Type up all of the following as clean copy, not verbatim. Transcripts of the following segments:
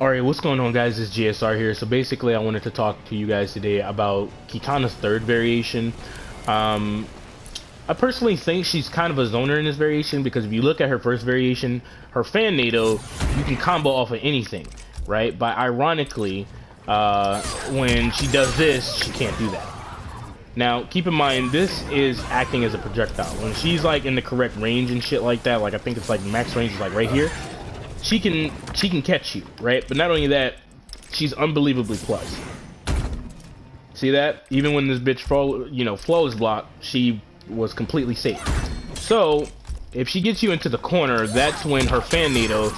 Alright, what's going on, guys? It's GSR here. So basically I wanted to talk to you guys today about Kitana's third variation. I personally think she's kind of a zoner in this variation because if you look at her first variation, her fan NATO, you can combo off of anything, right? But ironically, when she does this, she can't do that. Now, keep in mind, this is acting as a projectile. When she's like in the correct range and shit like that, like I think it's like max range is like right here, she can catch you, right? But not only that, she's unbelievably plus. See that? Even when this bitch flow is blocked, she was completely safe. So if she gets you into the corner, that's when her fan NATO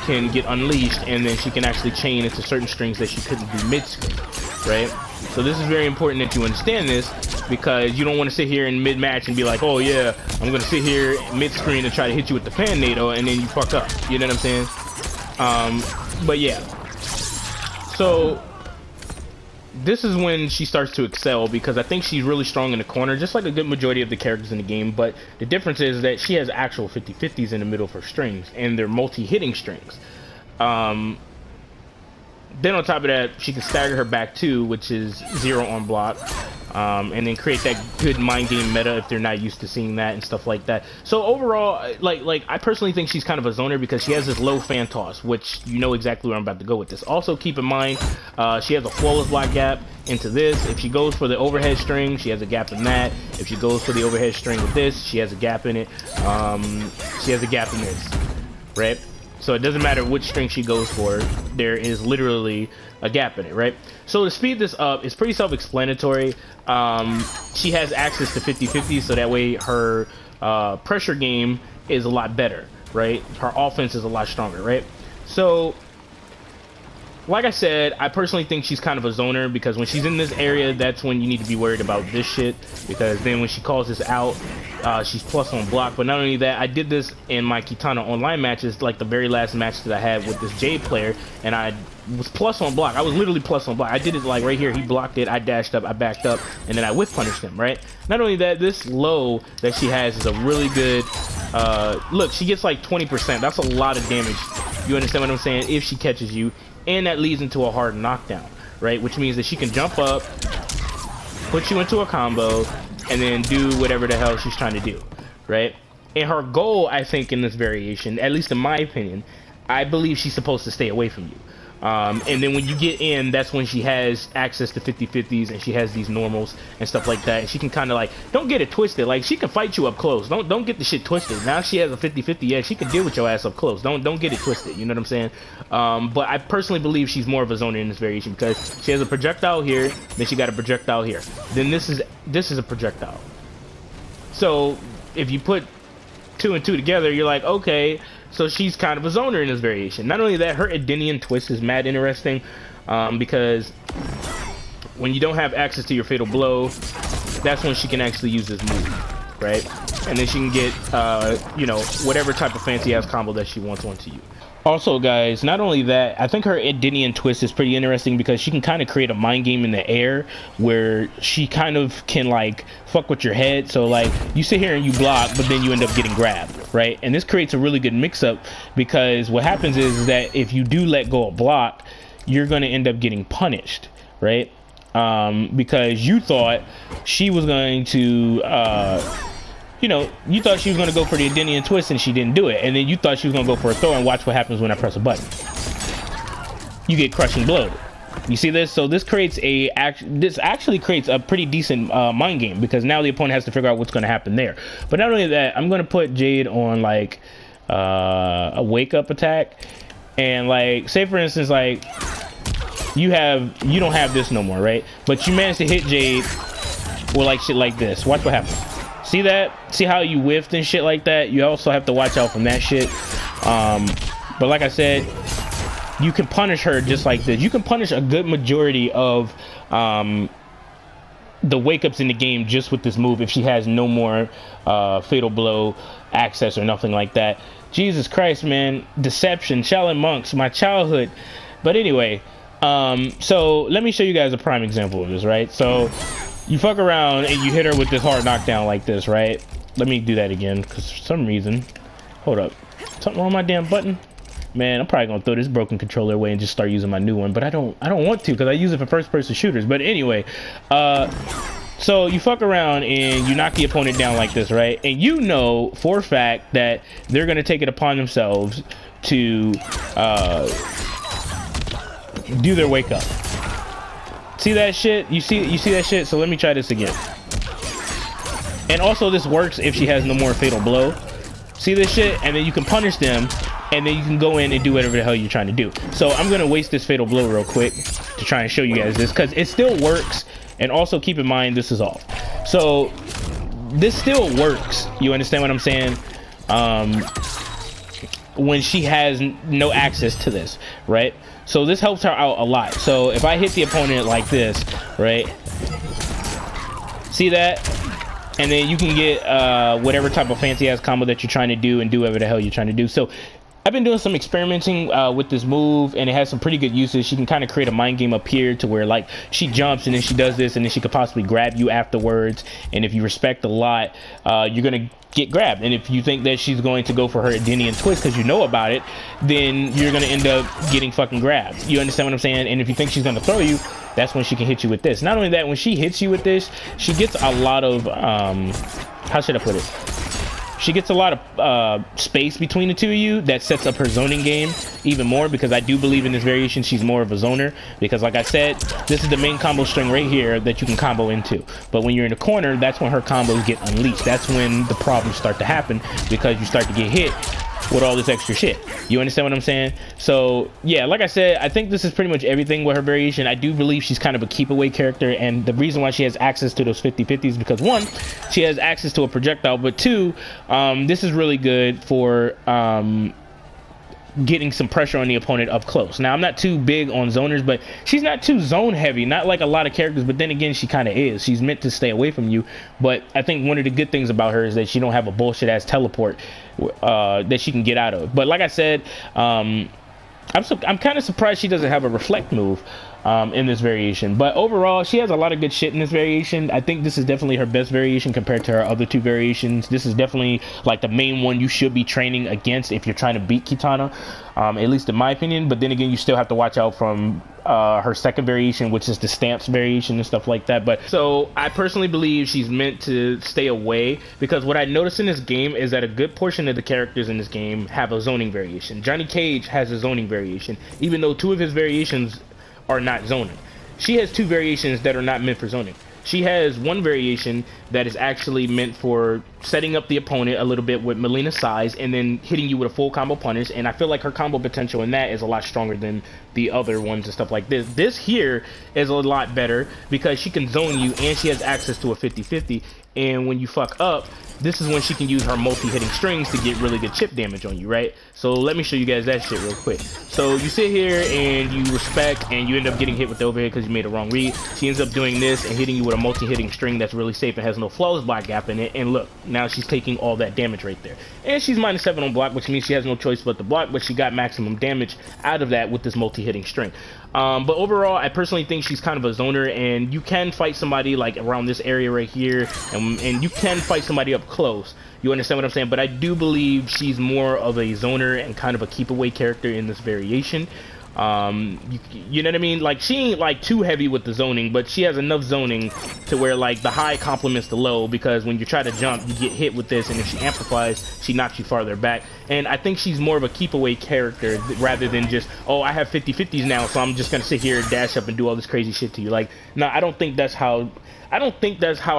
can get unleashed, and then she can actually chain into certain strings that she couldn't do mid-screen, right? So this is very important that you understand this, because you don't want to sit here in mid-match and be like, oh yeah, I'm gonna sit here mid-screen and try to hit you with the fan NATO, and then you fuck up. You know what I'm saying? But yeah. So this is when she starts to excel, because I think she's really strong in the corner, just like a good majority of the characters in the game. But the difference is that she has actual 50-50s in the middle for strings, and they're multi-hitting strings. Then on top of that, she can stagger her back too, which is 0 on block, and then create that good mind game meta if they're not used to seeing that and stuff like that. So overall, like I personally think she's kind of a zoner because she has this low fan toss, which you know exactly where I'm about to go with this. Also keep in mind, she has a flawless block gap into this. If she goes for the overhead string, she has a gap in that. If she goes for the overhead string with this, she has a gap in it. She has a gap in this, right? So it doesn't matter which string she goes for, there is literally a gap in it, right? So to speed this up, it's pretty self-explanatory. She has access to 50-50, so that way her pressure game is a lot better, right? Her offense is a lot stronger, right? So, like I said, I personally think she's kind of a zoner, because when she's in this area, that's when you need to be worried about this shit, because then when she calls this out, she's plus on block. But not only that, I did this in my Kitana online matches, like the very last match that I had with this Jade player, and I was plus on block. I was literally plus on block. I did it like right here. He blocked it, I dashed up, I backed up, and then I whiff punished him, right? Not only that, this low that she has is a really good, look, she gets like 20%. That's a lot of damage. You understand what I'm saying? If she catches you. And that leads into a hard knockdown, right? Which means that she can jump up, put you into a combo, and then do whatever the hell she's trying to do, right? And her goal, I think, in this variation, at least in my opinion, I believe she's supposed to stay away from you. And then when you get in, that's when she has access to 50-50s, and she has these normals and stuff like that. And she can kind of like, don't get it twisted. Like, she can fight you up close. Don't get the shit twisted. Now she has a 50-50, yeah, she can deal with your ass up close. Don't get it twisted. You know what I'm saying? But I personally believe she's more of a zoner in this variation, because she has a projectile here, then she got a projectile here. Then this is a projectile. So if you put 2 and 2 together, you're like, okay, so she's kind of a zoner in this variation. Not only that, her Edanian Twist is mad interesting, because when you don't have access to your fatal blow, that's when she can actually use this move, right? And then she can get, you know, whatever type of fancy ass combo that she wants onto you. Also, guys, not only that, I think her Edanian Twist is pretty interesting because she can kind of create a mind game in the air where she kind of can like fuck with your head. So like you sit here and you block, but then you end up getting grabbed, right? And this creates a really good mix-up, because what happens is that if you do let go of block, you're going to end up getting punished, right? Because you thought she was going to you know, you thought she was going to go for the Edanian Twist and she didn't do it. And then you thought she was going to go for a throw, and watch what happens when I press a button. You get crushing blowed. You see this? So this creates this actually creates a pretty decent mind game, because now the opponent has to figure out what's going to happen there. But not only that, I'm going to put Jade on like a wake up attack. And like, say for instance, like you don't have this no more, right? But you managed to hit Jade with like shit like this. Watch what happens. See that? See how you whiffed and shit like that? You also have to watch out from that shit. But like I said, you can punish her just like this. You can punish a good majority of the wake-ups in the game just with this move if she has no more fatal blow access or nothing like that. Jesus Christ, man. Deception, Shaolin monks, my childhood. But anyway, so let me show you guys a prime example of this, right? So you fuck around and you hit her with this hard knockdown like this, right? Let me do that again, because for some reason, hold up, something wrong with my damn button. Man, I'm probably gonna throw this broken controller away and just start using my new one, but I don't want to because I use it for first-person shooters. But anyway, so you fuck around and you knock the opponent down like this, right? And you know for a fact that they're gonna take it upon themselves to do their wake up. See that shit? You see that shit? So let me try this again. And also this works if she has no more fatal blow. See this shit? And then you can punish them, and then you can go in and do whatever the hell you're trying to do. So I'm gonna waste this fatal blow real quick to try and show you guys this, because it still works. And also keep in mind this is off. So this still works. You understand what I'm saying? When she has no access to this, right? So this helps her out a lot. So if I hit the opponent like this, right? See that? And then you can get whatever type of fancy ass combo that you're trying to do and do whatever the hell you're trying to do. So I've been doing some experimenting with this move, and it has some pretty good uses. She can kind of create a mind game up here to where like she jumps and then she does this and then she could possibly grab you afterwards. And if you respect a lot, you're gonna get grabbed. And if you think that she's going to go for her Edanian Twist because you know about it, then you're gonna end up getting fucking grabbed. You understand what I'm saying? And if you think she's gonna throw you, that's when she can hit you with this. Not only that, when she hits you with this, she gets a lot of how should I put it? She gets a lot of space between the two of you that sets up her zoning game even more, because I do believe in this variation she's more of a zoner, because like I said, this is the main combo string right here that you can combo into. But when you're in the corner, that's when her combos get unleashed. That's when the problems start to happen, because you start to get hit with all this extra shit. You understand what I'm saying? So yeah, like I said, I think this is pretty much everything with her variation. I do believe she's kind of a keep away character, and the reason why she has access to those 50-50s is because one, she has access to a projectile, but two, this is really good for getting some pressure on the opponent up close. Now I'm not too big on zoners, but she's not too zone heavy, not like a lot of characters, but then again she kind of is. She's meant to stay away from you, but I think one of the good things about her is that she don't have a bullshit ass teleport that she can get out of. But like I said, I'm kind of surprised she doesn't have a reflect move in this variation. But overall, she has a lot of good shit in this variation. I think this is definitely her best variation compared to her other two variations. This is definitely like the main one you should be training against if you're trying to beat Kitana, at least in my opinion. But then again, you still have to watch out from her second variation, which is the stamps variation and stuff like that. But so I personally believe she's meant to stay away, because what I noticed in this game is that a good portion of the characters in this game have a zoning variation. Johnny Cage has a zoning variation, even though two of his variations are not zoning. She has two variations that are not meant for zoning. She has one variation that is actually meant for setting up the opponent a little bit with Melina's size and then hitting you with a full combo punish, and I feel like her combo potential in that is a lot stronger than the other ones and stuff like this. This here is a lot better because she can zone you and she has access to a 50-50, and when you fuck up, this is when she can use her multi-hitting strings to get really good chip damage on you, right? So let me show you guys that shit real quick. So you sit here and you respect and you end up getting hit with the overhead because you made a wrong read. She ends up doing this and hitting you with a multi-hitting string that's really safe and has no flawless block gap in it. And look, now she's taking all that damage right there. And she's -7 on block, which means she has no choice but to block, but she got maximum damage out of that with this multi-hitting string. But overall, I personally think she's kind of a zoner, and you can fight somebody like around this area right here, and you can fight somebody up close. You understand what I'm saying? But I do believe she's more of a zoner and kind of a keep away character in this variation. You know what I mean? Like, she ain't like too heavy with the zoning, but she has enough zoning to where like the high complements the low, because when you try to jump, you get hit with this, and if she amplifies, she knocks you farther back. And I think she's more of a keep away character rather than just, oh, I have 50-50s now, so I'm just gonna sit here and dash up and do all this crazy shit to you. Like, no, I don't think that's how her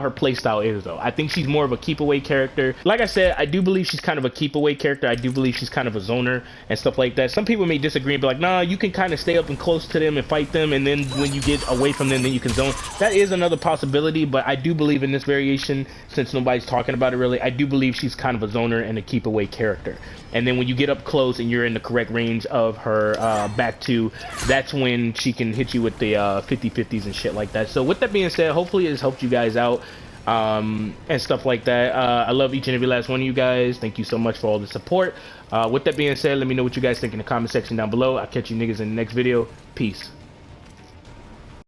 playstyle is, though. I think she's more of a keep away character. Like I said, I do believe she's kind of a keep away character. I do believe she's kind of a zoner and stuff like that. Some people may disagree and be like, nah, you can kind of stay up and close to them and fight them, and then when you get away from them, then you can zone. That is another possibility, but I do believe in this variation, since nobody's talking about it really, I do believe she's kind of a zoner and a keep away character. And then when you get up close and you're in the correct range of her back two, that's when she can hit you with the 50-50s and shit like that. So with that being said, hopefully it's helped you guys out and stuff like that. I love each and every last one of you guys. Thank you so much for all the support. With that being said, let me know what you guys think in the comment section down below. I'll catch you niggas in the next video. Peace.